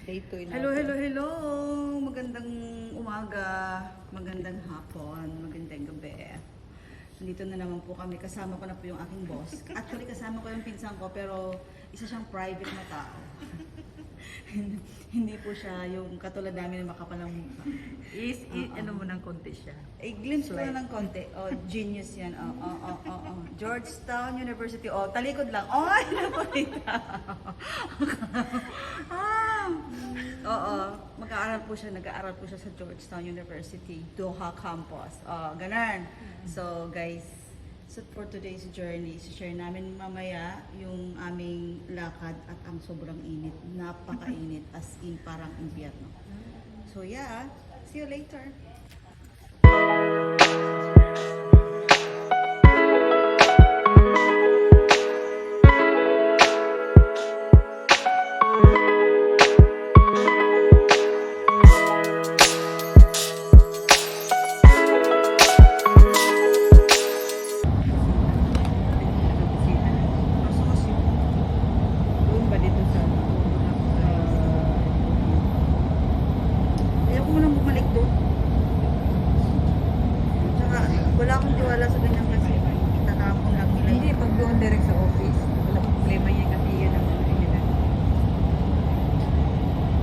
Hello, hello, hello! Magandang umaga, magandang hapon, magandang gabi. Nandito na naman po kami. Kasama ko na po yung aking boss. Actually, kasama ko yung pinsan ko, pero isa siyang private na tao. Hindi po siya yung katulad namin na makapalang mukha. Ano mo ng konti siya. I-glimpse ko na ng konti. Oh, genius yan. Georgetown University. Oh, talikod lang. Oh, ay, napunita. Oo, mag-aaral po siya. Nag-aaral po siya sa Georgetown University, Doha Campus. Oh, ganun. So, guys, so for today's journey, share namin mamaya yung aming lakad at ang sobrang init. Napaka-init. As in, parang impyerno. So, yeah. See you later. Doon ba dito sa Ayaw ko munang bumalik doon. Tsaka, wala akong tiwala sa ganyang kasi. Itatapon lang nila. hindi, pag doon direct sa office, wala problema niya kasi yun ang ano nila.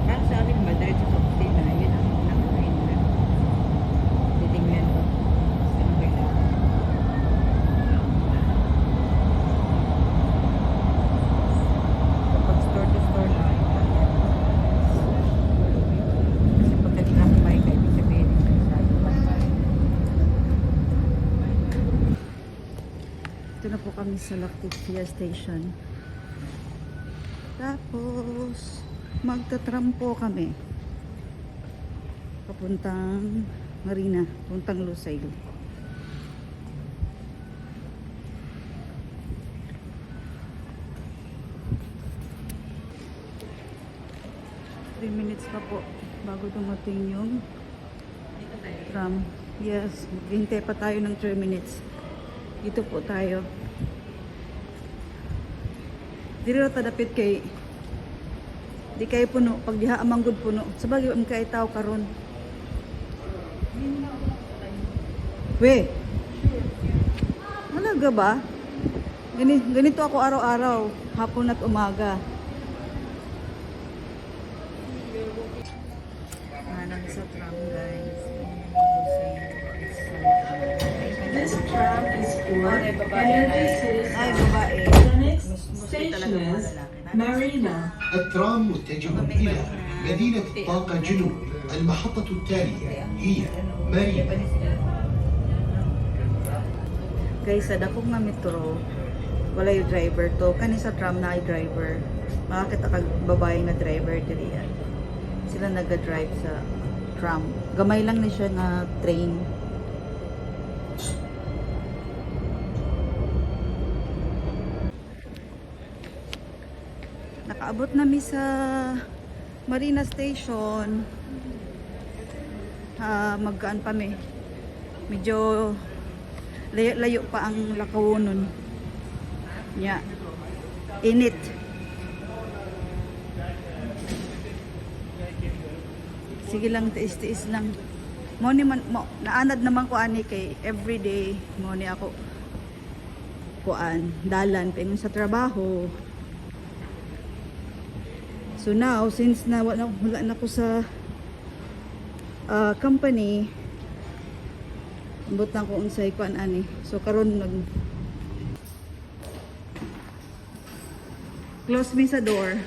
Parang sa amin ba, direct sa opisina, yun ang nakakain nila. Titingnan ko. Ano kailangan. Kapag store to store na, kasi pagka di nakapay ka, ibig sabihin, interesado pa. Ito na po kami sa Lactatia Station. Tapos, magta-tram po kami. Papuntang Marina, puntang Lusail. Three minutes pa po bago dumating yung tram. Yes, maghintay pa tayo ng 3 minutes. Dito po tayo. Diri ra tadapit kay di kay puno pag diha amanggod puno. Sabagay am kay tao karon. We. Malaga ba? Ganito ako araw-araw, hapon at umaga. Hanang sa tram, guys. This tram is for Energy City. Ay, babae. The next Mostly station talaga mga is lalaki. Marina. الترام متجه إلى مدينة طاقة جنوب. المحطة التالية هي مارينا. Guys, sa dakong nga metro, wala yung driver to. Kani sa tram na ay driver. Makakita kag babae nga driver diri yan. Sila nag-drive sa tram. Gamay lang ni siya nga train. Nakaabot na mi sa Marina Station. Magkaan pa mi. Medyo layo pa ang lakawonon. Nya. Init. Sige lang, tiis-tiis lang. Mo ni man mo naanad naman ko ani kay everyday mo ni ako kuan dalan pingon sa trabaho. So now, since na wala na ko sa company, ambot na ko unsay kuan ani. So karon nag close me sa door.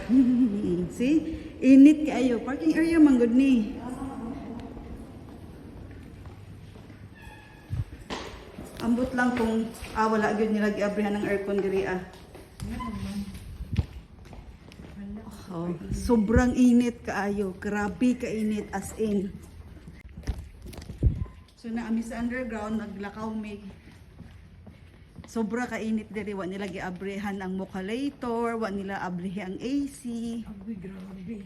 See? Init kayo. Parking area man gud ni. Ambot lang kung wala gyud nila giabrihan ng aircon diri ah. Oh, sobrang init kaayo. Grabe kainit as in. So naami sa underground naglakaw mig. Sobra kainit diri wa nila giabrihan ang mokalator, wa nila abrihan ang AC. Agoy, grabe.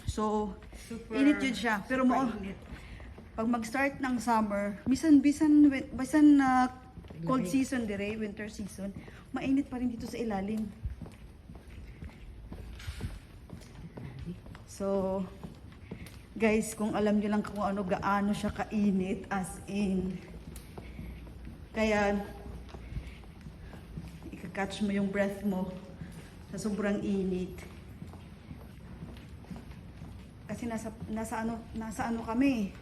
So Super, init yun siya. Pero mo init. pag mag-start ng summer, bisan cold season dire, winter season, mainit pa rin dito sa ilalim. So, guys, kung alam nyo lang kung ano, gaano siya kainit, as in. Kaya, catch mo yung breath mo sa sobrang init. Kasi nasa ano kami?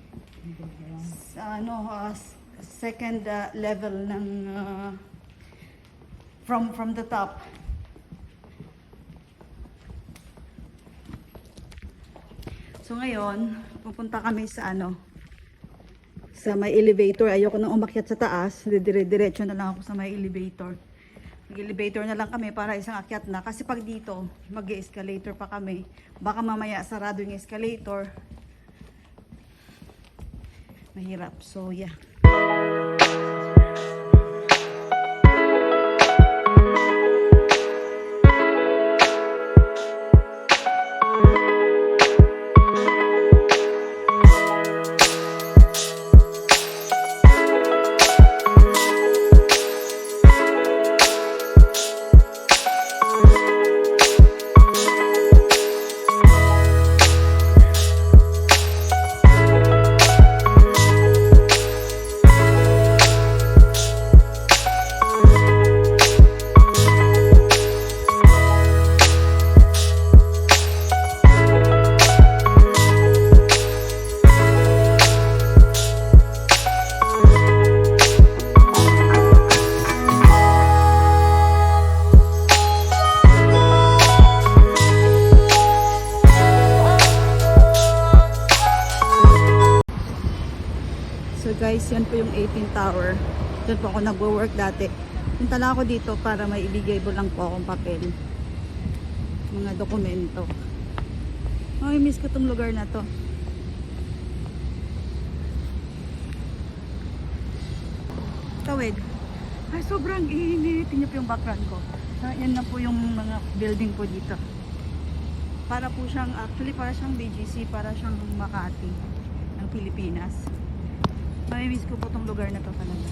Sa second level ng from the top. So ngayon, pupunta kami sa sa may elevator. Ayoko nang umakyat sa taas. Dire-diretso na lang ako sa may elevator. Mag-elevator na lang kami para isang akyat na. Kasi pag dito, mag-escalator pa kami. Baka mamaya sarado yung escalator. Mahirap. So, yeah. So guys, yan po yung 18 Tower. Doon po ako nagwo-work dati. Punta lang ako dito para may ibigay po lang po akong papel. Mga dokumento. Ay, miss ko tong lugar na to. Tawid. Ay, sobrang init. Tingnan po yung background ko. Yan na po yung mga building po dito. Para po siyang, actually para siyang BGC, para siyang Makati ng Pilipinas. Mamimiss ko po tong lugar na to talaga.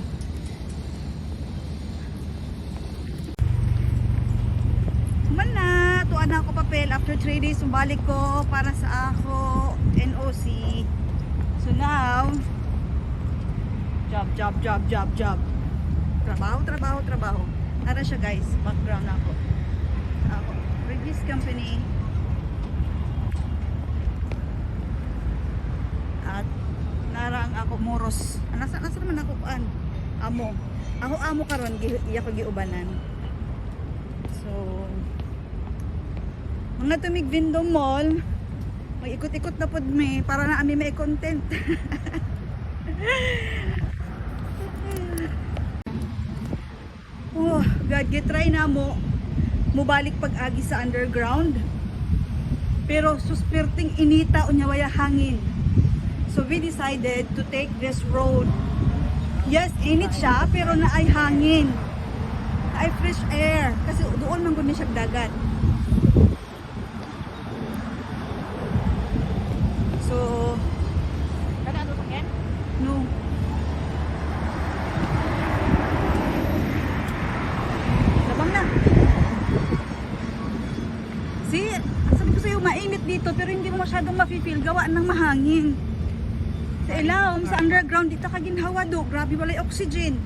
Suman na, tuwan na ako papel. After 3 days, sumalik ko para sa ako NOC. So now, job. Trabaho. Tara siya guys, background ako. Release company. At narang ako moros. Nasa naman ako paan? Amo. Ako amo karon iya ko giubanan. So mga tumig Vindom Mall. Mag-ikot-ikot na pod me para na ami may content. Oh, God, try na mo mubalik pag-agi sa underground. Pero suspirting inita unya waya hangin. So we decided to take this road. Yes, init siya, pero na ay hangin. Na ay fresh air. Kasi doon man gud ni siya dagat. So, Ano pa yan? no. Labang na. See, sabi ko sa'yo, mainit dito, pero hindi mo masyadong mafe-feel gawa ng mahangin. Sa ilawom, sa underground, dito ka ginhawa do. Grabe walay oxygen.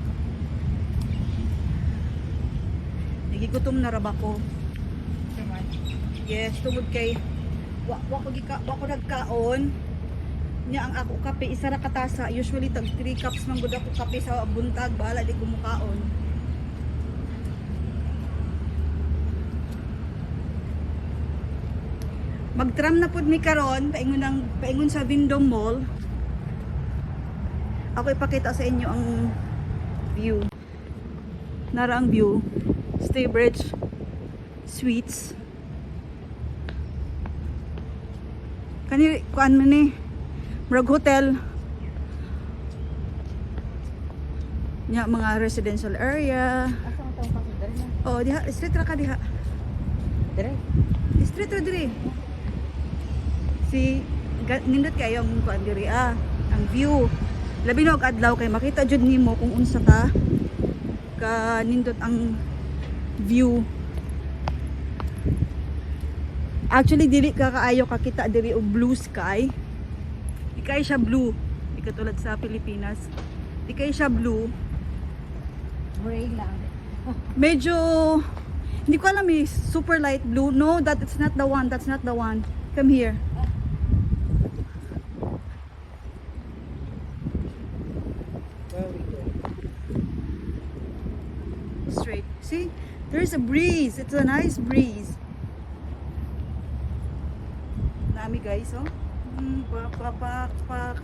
Nagigutom na raba ko. Yes, tungod kay wako nagkaon. Nya ang ako kape, isa ra katasa. Usually tag 3 cups man gud ako kape sa buntag. Bahala di ko mukaon. Magtram na pud mi karon, paingon sa Vindom Mall. Ako ipakita sa inyo ang view. Nara ang view. Staybridge Suites. Kani kuan man ni Murag Hotel. Nya mga residential area. Asa ang taong pasidar na? Oh, diha street ra ka diha. Dire. Street ra diri. Si nindot kayo ang kuan diri ang view. Labi na og adlaw kay makita jud nimo kung unsa ka nindot ang view. Actually dili ka kaayo kakita diri og blue sky. Di kay siya blue. Di katulad sa Pilipinas. Di kay siya blue. Gray lang. Medyo hindi ko alam eh, super light blue. No, that's not the one. That's not the one. Come here. Very good. Straight. See? There's a breeze. It's a nice breeze. Dami guys, oh. Pak.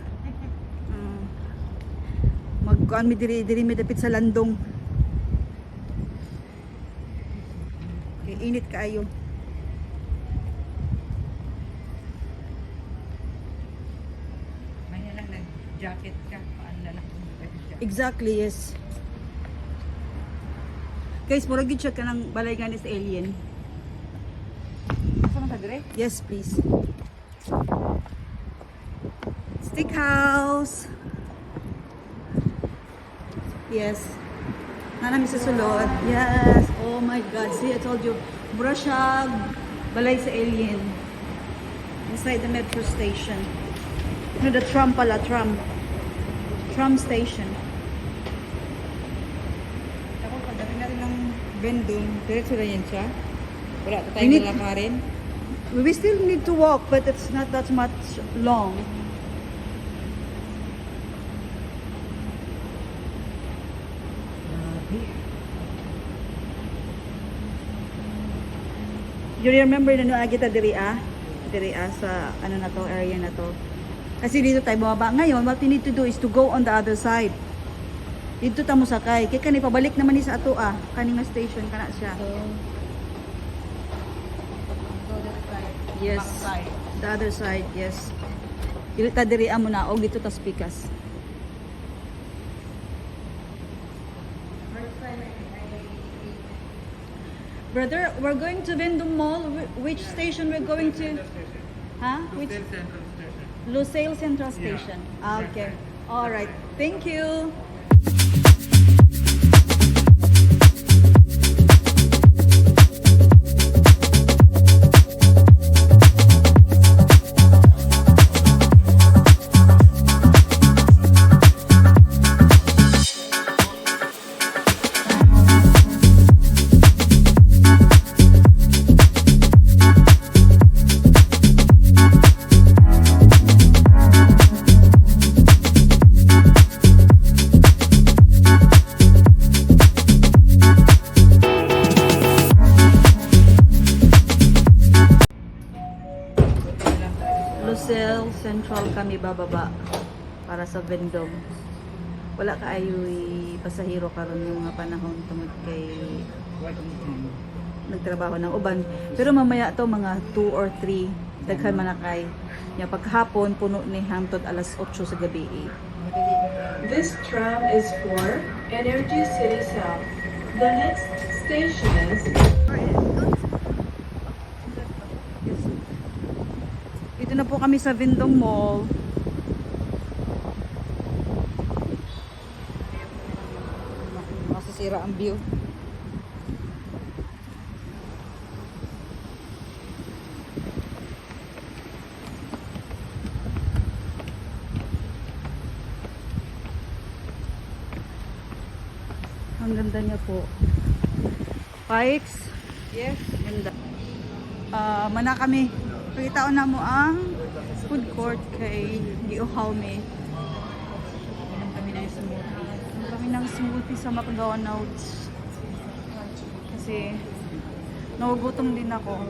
Magkuan mi diri mi dapit sa landong. Okay, init kaayo. May lang nag-jacket ka. Paano na lang kung nag-jacket? Exactly, yes. Guys, murag gid siya kanang balay gani sa alien. Saan ka dire? Yes, please. Steakhouse. Yes. Nanami sa sulod. Yes. Oh my God. See, I told you. Brushag. Balay sa alien. Inside the metro station. No, the tram pala. Tram. Tram station. Ako, pagdating natin ng Bendung, diretso lang yan siya. Wala We tayong need- lalakarin. We still need to walk, but it's not that much long. You remember na noong kita diri sa ano na to, area na to. Kasi dito tayo bumaba. Ngayon, what we need to do is to go on the other side. Dito ta mo sakay. Kaya kani pabalik naman ni sa ato kaning nga station kana siya. So, go that side. Yes. Backside. The other side, yes. Dili ta diri amo na og dito ta pikas. Brother, we're going to Vendome Mall. Which station we're going to? Huh? Which? Lucille Central Station. Ah, okay. All right. Thank you. Lucille Central kami bababa para sa Vendome. Wala kaayo pasahero karon ng mga panahon tungod kay nagtrabaho ng uban. Pero mamaya to mga 2 or 3 daghan manakay. Nya paghapon puno ni hangtod alas 8 sa gabi. This tram is for Energy City South. The next station is Dito na po kami sa Vendome Mall. Masisira ang view. Ang ganda niya po. Pikes. Yes. Ganda. Mana kami. Pakitaon na mo ang food court kay Giuhawme. Inom kami ng smoothie. Ano kami ng smoothie sa Makagawa Notes. Kasi nagugutom din ako.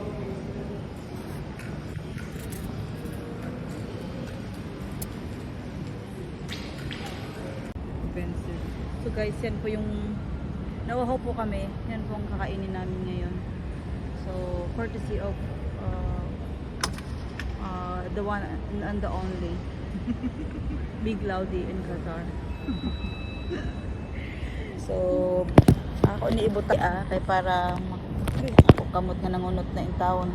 Expensive. So guys, yan po yung nawahaw po kami. Yan po ang kakainin namin ngayon. So, courtesy of the one and the only Big Laudi in Qatar. So, ako niibot kay para ako kamot nga nangunot na in town.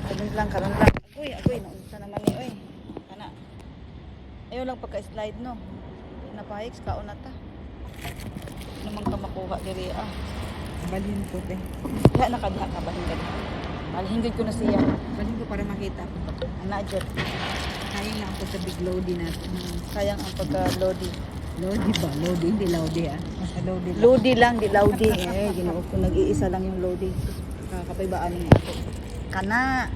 Karon lang. Agoy, naunsa naman ni oy. Kana. Ayaw lang pagka-slide no. Napahix kaon na ta. Naman ka makuha diri Balhin po, te. Diha nakadha ka ba hinggad? Alhinggod ko na siya. Balik ko para makita ko. Ana jud. Kaya nga ako sa big loady natin. Sayang ang pagka-lodi. Loady ba? Loady, hindi loady ah. Basta loady lang. Lodi lang, di laudi. Ginoo ko nag-iisa lang yung lodi. Kakapaybaan niya ako. Kana.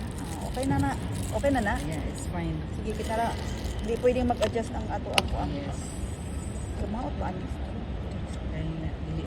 Okay na na. Okay na na. Yeah, it's fine. Sige, kita na. Hindi pwedeng mag-adjust ang ato-ato ang Yes. kumaot ba anis? Dahil na, dili.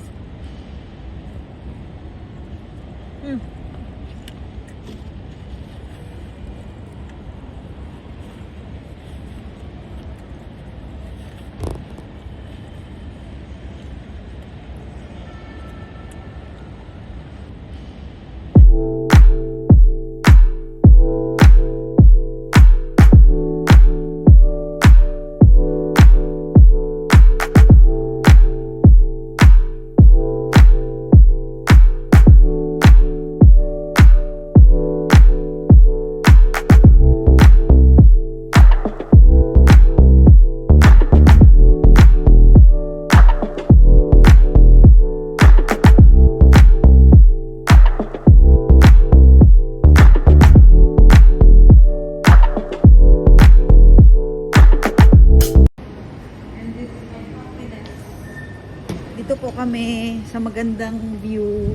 Dito po kami sa magandang view.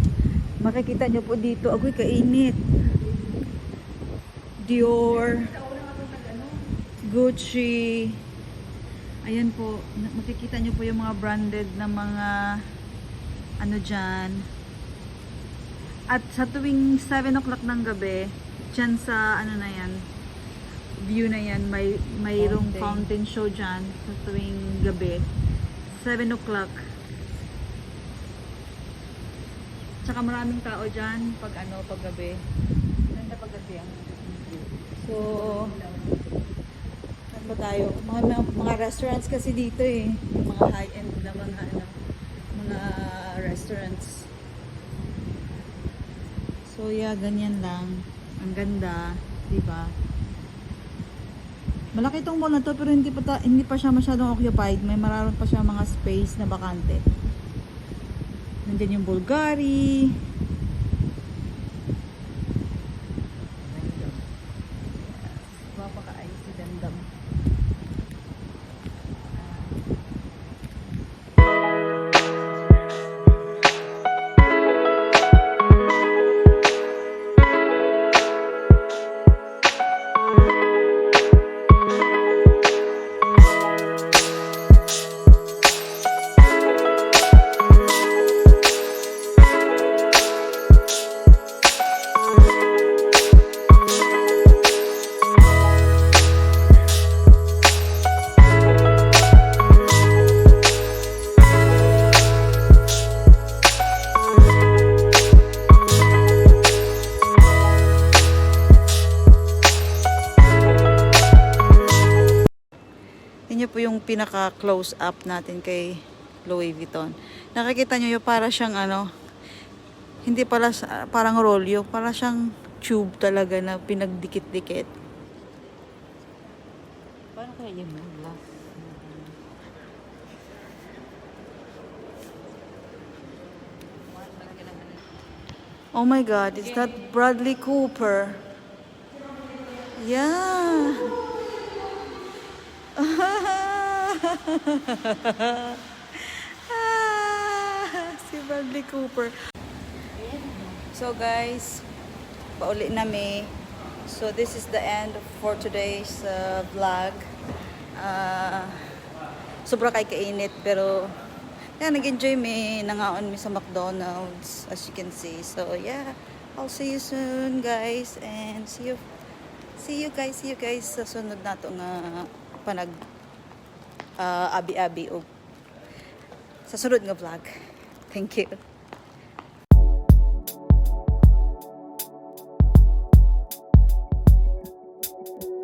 Makikita nyo po dito, agoy kainit. Dior, Gucci. Ayan po, makikita nyo po yung mga branded na mga ano dyan. At sa tuwing 7 o'clock ng gabi, dyan sa ano na yan, view na yan, mayroong fountain show dyan sa tuwing gabi. 7 o'clock. Tsaka maraming tao dyan pag ano, pag gabi. Ganda pag gabi ang view. So, saan ba tayo? Mga restaurants kasi dito eh. Yung mga high-end na mga restaurants. So yeah, ganyan lang. Ang ganda, 'di ba? Malaki tong mall na to pero hindi pa siya masyadong occupied. May mararon pa siya mga space na bakante. Nandiyan yung Bulgari. Mapaka-ice dandam. Yan po yung pinaka close up natin kay Louis Vuitton. Nakikita nyo yung para siyang ano, hindi pala parang rolyo, para siyang tube talaga na pinagdikit-dikit. Paano kaya yun? Glass. Oh my God, is that Bradley Cooper? Yeah. Si Bradley Cooper. So guys, pauli na mi. So this is the end for today's vlog. Sobra kay kainit pero yeah, nag-enjoy mi, nangaon mi sa McDonald's as you can see. So yeah, I'll see you soon guys and see you guys sa sunod nato nga panag abi-abi o sa sunod nga vlog. Thank you.